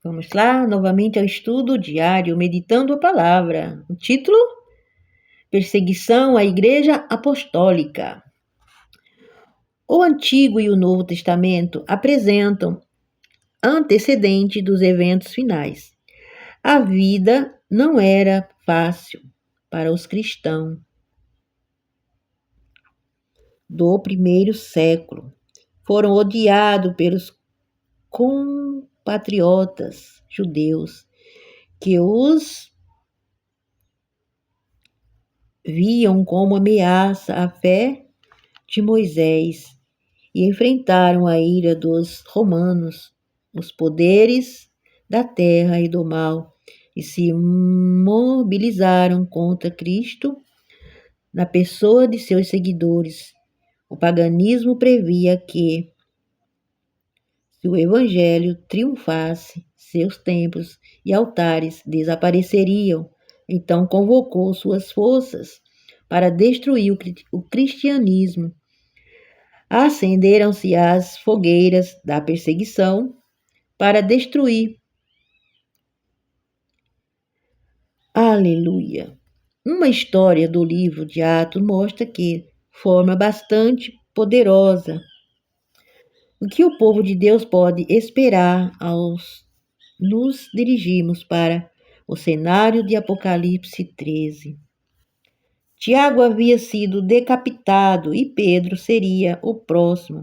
Vamos lá, novamente ao estudo diário, meditando a palavra. O título? Perseguição à Igreja Apostólica. O Antigo e o Novo Testamento apresentam antecedentes dos eventos finais. A vida não era fácil para os cristãos do primeiro século. Foram odiados pelos compatriotas judeus que os viam como ameaça à fé de Moisés e enfrentaram a ira dos romanos, os poderes da terra e do mal, e se mobilizaram contra Cristo na pessoa de seus seguidores. O paganismo previa que, se o evangelho triunfasse, seus templos e altares desapareceriam. Então convocou suas forças para destruir o cristianismo. Acenderam-se as fogueiras da perseguição para destruir. Aleluia! Uma história do livro de Atos mostra que, forma bastante poderosa, o que o povo de Deus pode esperar ao nos dirigirmos para o cenário de Apocalipse 13. Tiago havia sido decapitado e Pedro seria o próximo.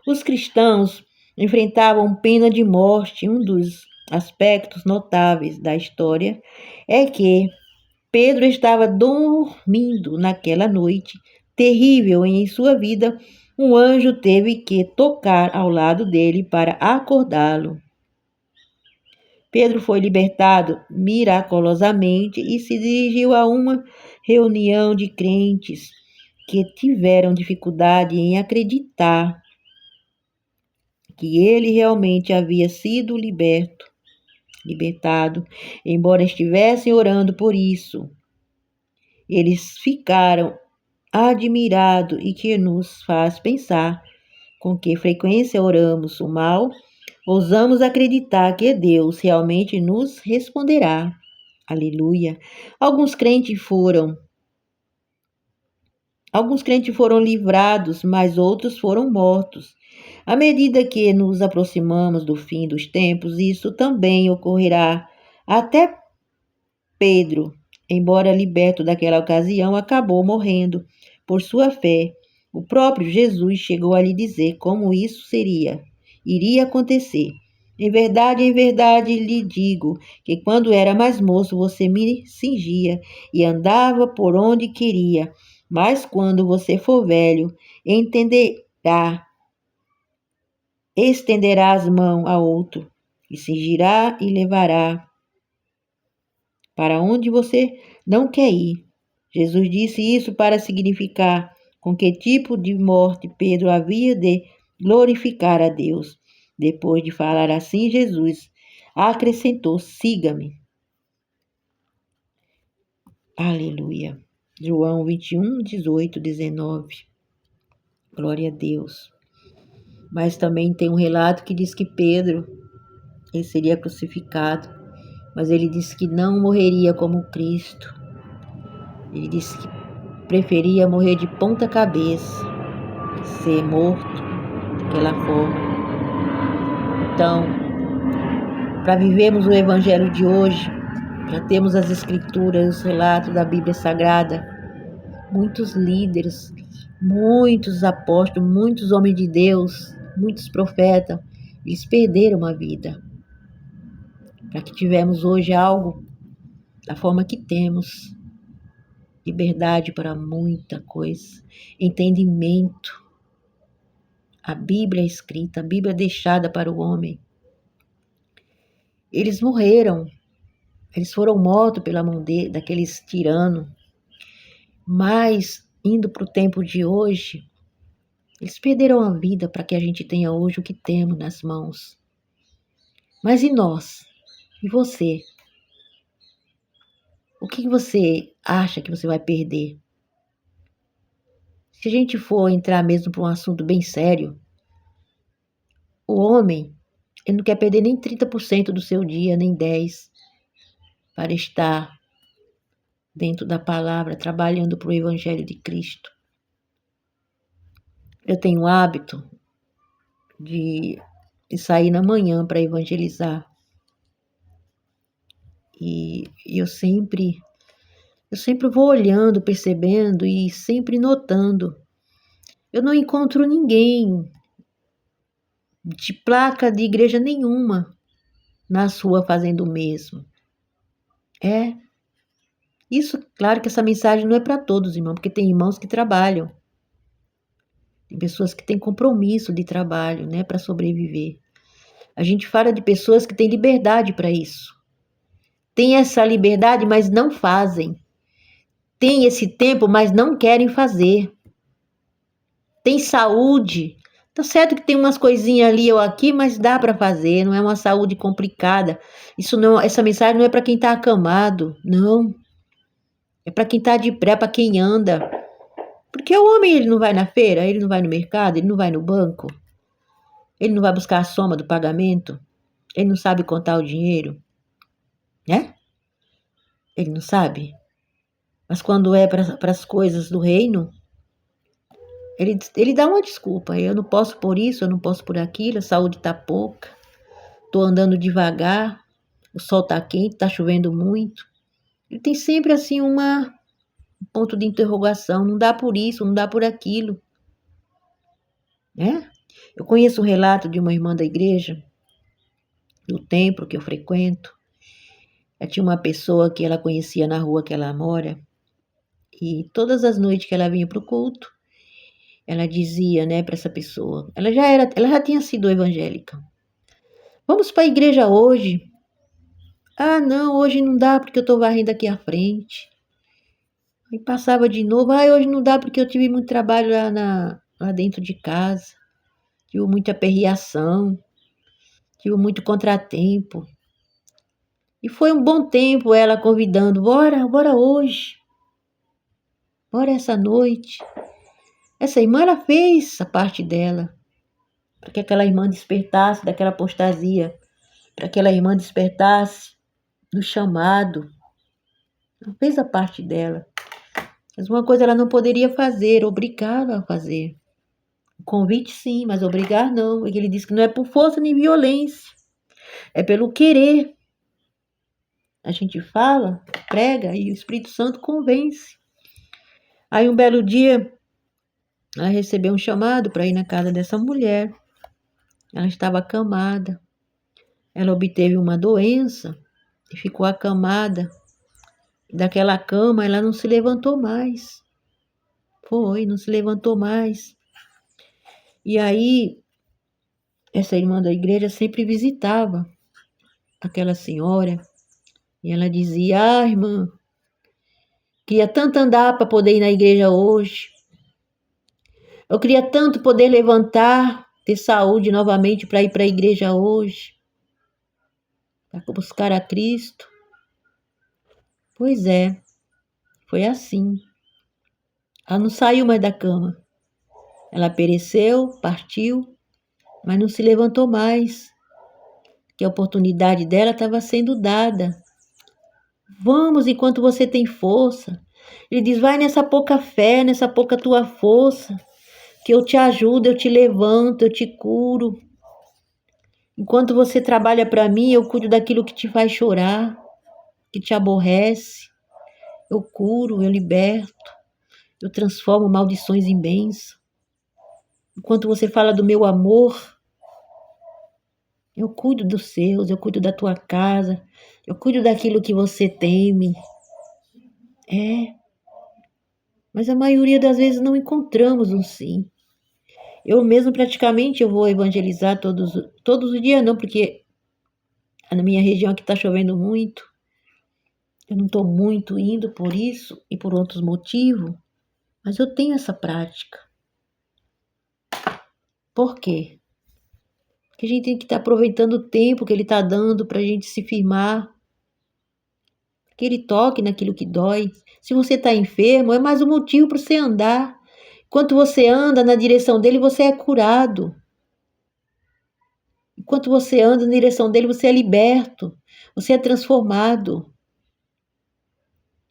Os cristãos enfrentavam pena de morte. Um dos aspectos notáveis da história é que Pedro estava dormindo naquela noite terrível em sua vida. Um anjo teve que tocar ao lado dele para acordá-lo. Pedro foi libertado miraculosamente e se dirigiu a uma reunião de crentes que tiveram dificuldade em acreditar que ele realmente havia sido libertado, embora estivessem orando por isso. Eles ficaram admirados e que nos faz pensar com que frequência oramos o mal. Ousamos acreditar que Deus realmente nos responderá. Aleluia. Alguns crentes foram livrados, mas outros foram mortos. À medida que nos aproximamos do fim dos tempos, isso também ocorrerá. Até Pedro, embora liberto daquela ocasião, acabou morrendo por sua fé. O próprio Jesus chegou a lhe dizer como isso iria acontecer. Em verdade lhe digo que quando era mais moço você me cingia e andava por onde queria, mas quando você for velho, estenderá as mãos a outro e cingirá e levará para onde você não quer ir. Jesus disse isso para significar com que tipo de morte Pedro havia de glorificar a Deus. Depois de falar assim, Jesus acrescentou: siga-me. Aleluia. João 21, 18, 19. Glória a Deus. Mas também tem um relato que diz que Pedro ele seria crucificado, mas ele disse que não morreria como Cristo. Ele disse que preferia morrer de ponta cabeça, ser morto daquela forma. Então, para vivermos o evangelho de hoje, já temos as escrituras, os relatos da Bíblia Sagrada, muitos líderes, muitos apóstolos, muitos homens de Deus, muitos profetas, eles perderam a vida. Para que tivemos hoje algo da forma que temos, liberdade para muita coisa, entendimento. A Bíblia escrita, a Bíblia deixada para o homem. Eles morreram, eles foram mortos pela mão daqueles tiranos, mas indo para o tempo de hoje, eles perderam a vida para que a gente tenha hoje o que temos nas mãos. Mas e nós? E você? O que você acha que você vai perder? Se a gente for entrar mesmo para um assunto bem sério, o homem, Ele não quer perder nem 30% do seu dia, nem 10%, para estar dentro da palavra, trabalhando para o Evangelho de Cristo. Eu tenho o hábito de sair na manhã para evangelizar. E eu sempre vou olhando, percebendo e sempre notando. Eu não encontro ninguém de placa de igreja nenhuma na rua fazendo o mesmo. Isso, claro que essa mensagem não é para todos, irmão, porque tem irmãos que trabalham. Tem pessoas que têm compromisso de trabalho, né, para sobreviver. A gente fala de pessoas que têm liberdade para isso. Tem essa liberdade, mas não fazem. Tem esse tempo, mas não querem fazer. Tem saúde. Tá certo que tem umas coisinhas ali ou aqui, mas dá para fazer. Não é uma saúde complicada. Essa mensagem não é para quem está acamado, não. É para quem está de pé, para quem anda. Porque o homem, ele não vai na feira, ele não vai no mercado, ele não vai no banco, ele não vai buscar a soma do pagamento, ele não sabe contar o dinheiro, né? Ele não sabe. Mas quando é para as coisas do reino, ele dá uma desculpa. Eu não posso por isso, eu não posso por aquilo, a saúde está pouca, estou andando devagar, o sol está quente, está chovendo muito. Ele tem sempre assim um ponto de interrogação, não dá por isso, não dá por aquilo, né? Eu conheço um relato de uma irmã da igreja, do templo que eu frequento. Tinha uma pessoa que ela conhecia na rua que ela mora, e todas as noites que ela vinha para o culto, ela dizia, né, para essa pessoa, ela já tinha sido evangélica. Vamos para a igreja hoje. Ah, não, hoje não dá porque eu estou varrendo aqui à frente. Aí passava de novo, hoje não dá porque eu tive muito trabalho lá dentro de casa. Tive muita aperreação, tive muito contratempo. E foi um bom tempo ela convidando, bora hoje. Bora essa noite. Essa irmã, ela fez a parte dela. Para que aquela irmã despertasse daquela apostasia. Para que aquela irmã despertasse do chamado. Ela fez a parte dela. Mas uma coisa ela não poderia fazer, obrigá-la a fazer. O convite sim, mas obrigar não. Ele disse que não é por força nem violência. É pelo querer. A gente fala, prega e o Espírito Santo convence. Aí um belo dia, ela recebeu um chamado para ir na casa dessa mulher. Ela estava acamada. Ela obteve uma doença e ficou acamada. Daquela cama, ela não se levantou mais. Não se levantou mais. E aí, essa irmã da igreja sempre visitava aquela senhora. E ela dizia, irmã, queria tanto andar para poder ir na igreja hoje. Eu queria tanto poder levantar, ter saúde novamente para ir para a igreja hoje. Para buscar a Cristo. Pois é, foi assim. Ela não saiu mais da cama. Ela pereceu, partiu, mas não se levantou mais. Que a oportunidade dela estava sendo dada. Vamos enquanto você tem força. Ele diz, vai nessa pouca fé, nessa pouca tua força, que eu te ajudo, eu te levanto, eu te curo. Enquanto você trabalha para mim, eu cuido daquilo que te faz chorar, que te aborrece. Eu curo, eu liberto, eu transformo maldições em bênção. Enquanto você fala do meu amor, eu cuido dos seus, eu cuido da tua casa, eu cuido daquilo que você teme. Mas a maioria das vezes não encontramos um sim. Eu mesmo praticamente eu vou evangelizar todos os dias, não, porque na minha região aqui está chovendo muito. Eu não estou muito indo por isso e por outros motivos, mas eu tenho essa prática. Por quê? Porque a gente tem que estar aproveitando o tempo que ele está dando para a gente se firmar. Que ele toque naquilo que dói. Se você está enfermo, é mais um motivo para você andar. Enquanto você anda na direção dele, você é curado. Enquanto você anda na direção dele, você é liberto, você é transformado.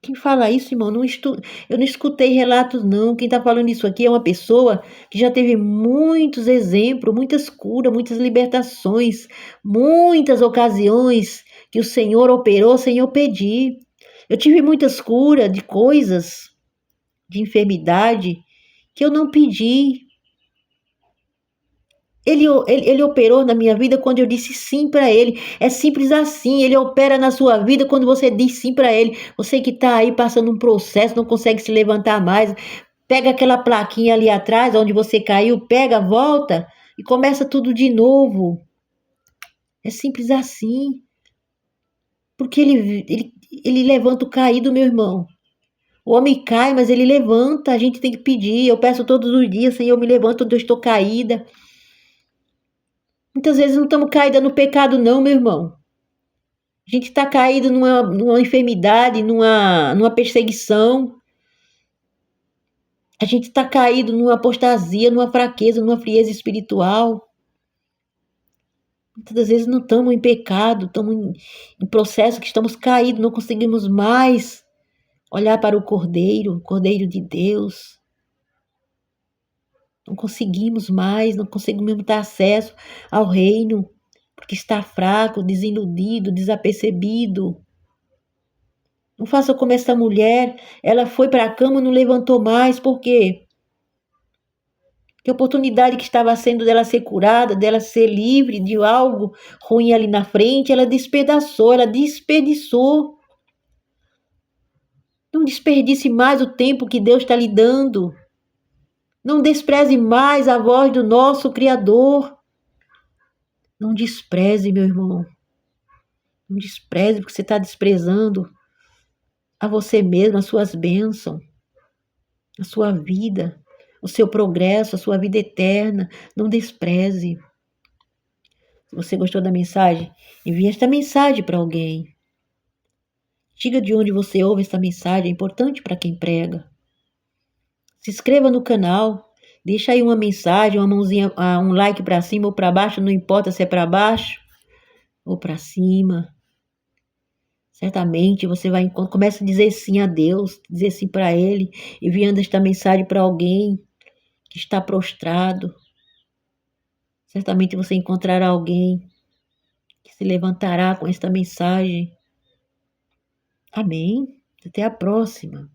Quem fala isso, irmão, eu não escutei relatos, não. Quem está falando isso aqui é uma pessoa que já teve muitos exemplos, muitas curas, muitas libertações, muitas ocasiões que o Senhor operou sem eu pedir. Eu tive muitas curas de coisas, de enfermidade, que eu não pedi. Ele operou na minha vida quando eu disse sim para ele. É simples assim. Ele opera na sua vida quando você diz sim para ele. Você que está aí passando um processo, não consegue se levantar mais. Pega aquela plaquinha ali atrás, onde você caiu, pega, volta e começa tudo de novo. É simples assim. Porque ele levanta o caído, meu irmão. O homem cai, mas ele levanta. A gente tem que pedir. Eu peço todos os dias, Senhor, me levanta onde eu estou caída. Muitas vezes não estamos caídas no pecado, não, meu irmão. A gente está caído numa enfermidade, numa perseguição. A gente está caído numa apostasia, numa fraqueza, numa frieza espiritual. Muitas das vezes não estamos em pecado, estamos em processo que estamos caídos, não conseguimos mais olhar para o Cordeiro de Deus. Não conseguimos mais, não conseguimos ter acesso ao reino, porque está fraco, desiludido, desapercebido. Não faça como essa mulher, ela foi para a cama e não levantou mais, por quê? Que a oportunidade que estava sendo dela ser curada, dela ser livre de algo ruim ali na frente, ela despedaçou, ela desperdiçou. Não desperdice mais o tempo que Deus está lhe dando. Não despreze mais a voz do nosso Criador. Não despreze, meu irmão. Não despreze, porque você está desprezando a você mesmo, as suas bênçãos, a sua vida, o seu progresso, a sua vida eterna. Não despreze. Se você gostou da mensagem, envie esta mensagem para alguém. Diga de onde você ouve esta mensagem, é importante para quem prega. Se inscreva no canal, deixa aí uma mensagem, uma mãozinha, um like para cima ou para baixo, não importa se é para baixo ou para cima. Certamente você vai começa a dizer sim a Deus, dizer sim para Ele, enviando esta mensagem para alguém que está prostrado. Certamente você encontrará alguém que se levantará com esta mensagem. Amém. Até a próxima.